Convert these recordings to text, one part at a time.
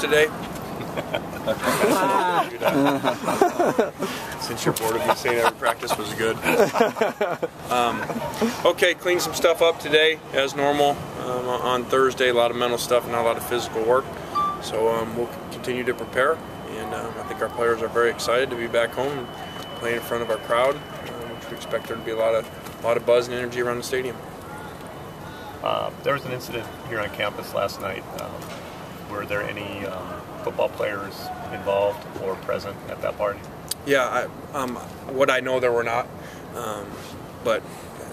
today? Since you're bored of me saying every practice was good. Okay, clean some stuff up today as normal. On Thursday, a lot of mental stuff, not a lot of physical work. So we'll continue to prepare, and I think our players are very excited to be back home and playing in front of our crowd, which we expect there to be a lot of buzz and energy around the stadium. There was an incident here on campus last night. Were there any football players involved or present at that party? Yeah, what I know there were not, but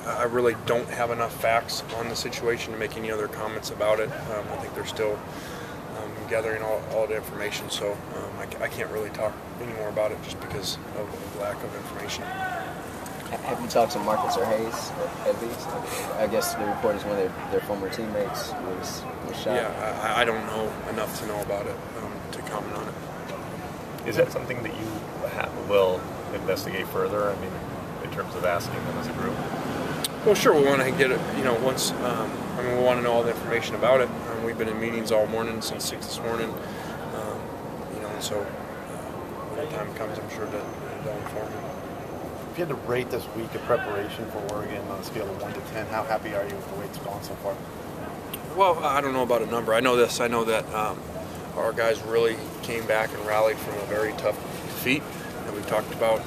I really don't have enough facts on the situation to make any other comments about it. I think they're still gathering all the information, so I can't really talk any more about it just because of lack of information. Have you talked to Marcus or Hayes, at least? I guess the report is one of their former teammates was shot. Yeah, I don't know enough to know about it to comment on it. Is that something that you will investigate further? I mean, in terms of asking them as a group? Well, sure. We want to get it. Once. We want to know all the information about it. We've been in meetings all morning since 6 this morning. And so when the time comes, I'm sure that they'll inform me. If you had to rate this week of preparation for Oregon on a scale of 1 to 10, how happy are you with the way it's gone so far? Well, I don't know about a number. I know this. I know that our guys really came back and rallied from a very tough defeat that we talked about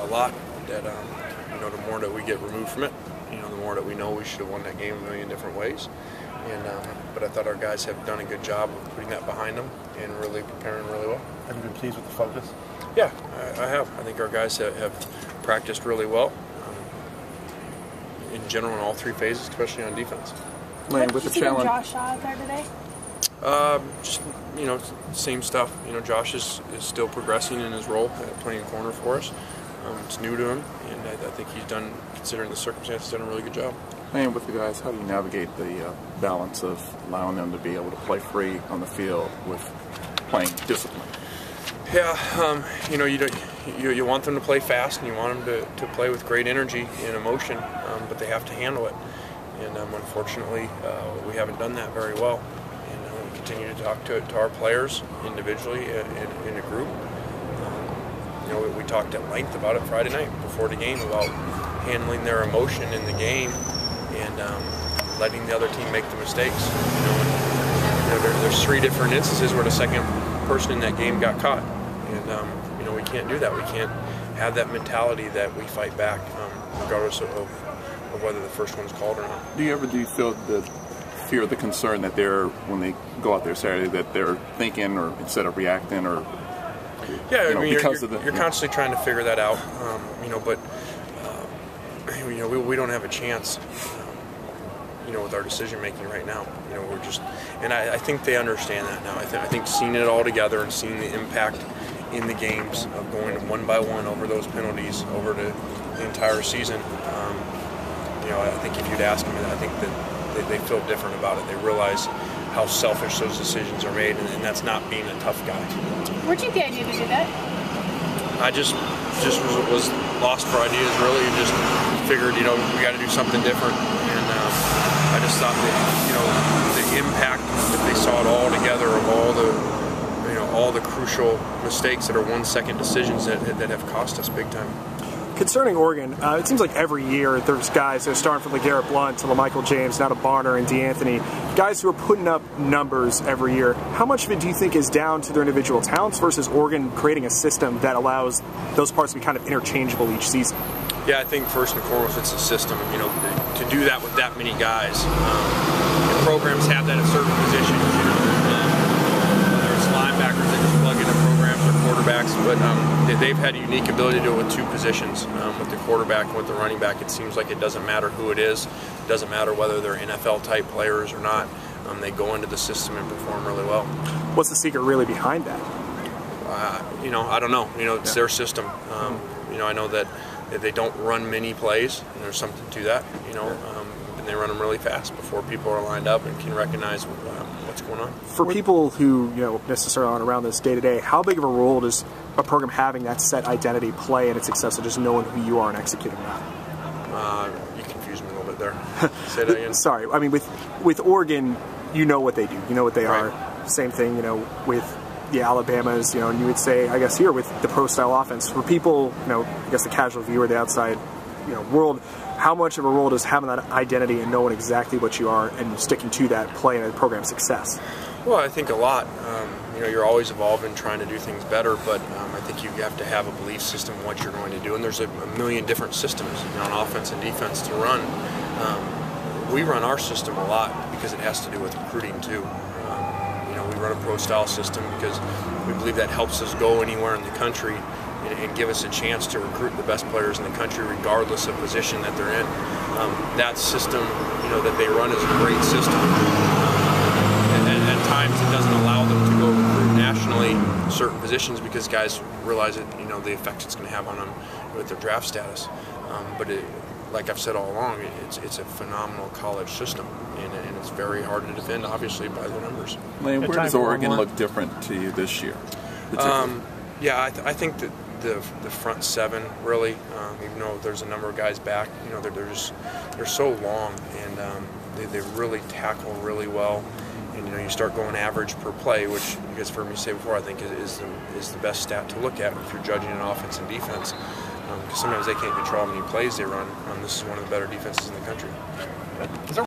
a lot. That the more that we get removed from it, the more that we know we should have won that game a million different ways. But I thought our guys have done a good job of putting that behind them and really preparing really well. Have you been pleased with the focus? Yeah, I have. I think our guys have practiced really well in general in all three phases, especially on defense. What did you see when Josh saw out there today? Just same stuff. Josh is still progressing in his role, playing corner for us. It's new to him, and I think he's done, considering the circumstances, done a really good job. Playing with the guys, how do you navigate the balance of allowing them to be able to play free on the field with playing discipline? Yeah, you want them to play fast, and you want them to play with great energy and emotion, but they have to handle it. And unfortunately, we haven't done that very well. And we continue to talk to our players individually in a group. We talked at length about it Friday night before the game about handling their emotion in the game and letting the other team make the mistakes. There's 3 different instances where the second person in that game got caught, and we can't do that. We can't have that mentality that we fight back, regardless of whether the first one's called or not. Do you feel the fear or the concern that when they go out there Saturday, that they're thinking or instead of reacting, or you're constantly trying to figure that out, but we don't have a chance, with our decision making right now. We're just, and I think they understand that now. I think seeing it all together and seeing the impact in the games of going one by one over those penalties over the entire season. I think if you'd ask them, I think that they feel different about it. They realize how selfish those decisions are made, and that's not being a tough guy. Where'd you get the idea to do that? I just was lost for ideas, really, and just figured, we got to do something different. And I just thought that, the impact, if they saw it all together, of all the crucial mistakes that are 1-second decisions that have cost us big time. Concerning Oregon, it seems like every year there's guys that are starting from LeGarrette Blount to LaMichael James, now to Barner and DeAnthony, guys who are putting up numbers every year. How much of it do you think is down to their individual talents versus Oregon creating a system that allows those parts to be kind of interchangeable each season? Yeah, I think first and foremost it's a system. To do that with that many guys, and programs have that at certain positions. Whether it's linebackers that just plug into programs or quarterbacks, but they've had a unique ability to do it with 2 positions. With the quarterback and with the running back, it seems like it doesn't matter who it is. It doesn't matter whether they're NFL-type players or not. They go into the system and perform really well. What's the secret really behind that? I don't know. It's their system. I know that they don't run many plays, and there's something to that. And they run them really fast before people are lined up and can recognize what's going on. For people who necessarily aren't around this day to day, how big of a role does a program having that set identity play in its success, of just knowing who you are and executing that? You confused me a little bit there. Say that again. Sorry. I mean, with Oregon, you know what they do. You know what they are. same thing, with the Alabamas, and you would say, I guess here with the pro-style offense, for people, I guess the casual viewer, the outside, world, how much of a role does having that identity and knowing exactly what you are and sticking to that play in a program's success? Well, I think a lot. You're always evolving, trying to do things better, but I think you have to have a belief system in what you're going to do, and there's a million different systems on offense and defense to run. We run our system a lot because it has to do with recruiting too. We run a pro-style system because we believe that helps us go anywhere in the country and give us a chance to recruit the best players in the country regardless of position that they're in. That system, that they run is a great system. At times it doesn't allow them to go recruit nationally certain positions because guys realize that, the effect it's going to have on them with their draft status. But like I've said all along, it's a phenomenal college system, and it's very hard to defend, obviously, by the numbers. Lane, where does Oregon look different to you this year? Yeah, I think that the front seven really, even though there's a number of guys back, they're so long, and they really tackle really well. And you start going average per play, which you guys have heard me say before, I think is the best stat to look at if you're judging an offense and defense. Because sometimes they can't control how many plays they run. This is one of the better defenses in the country.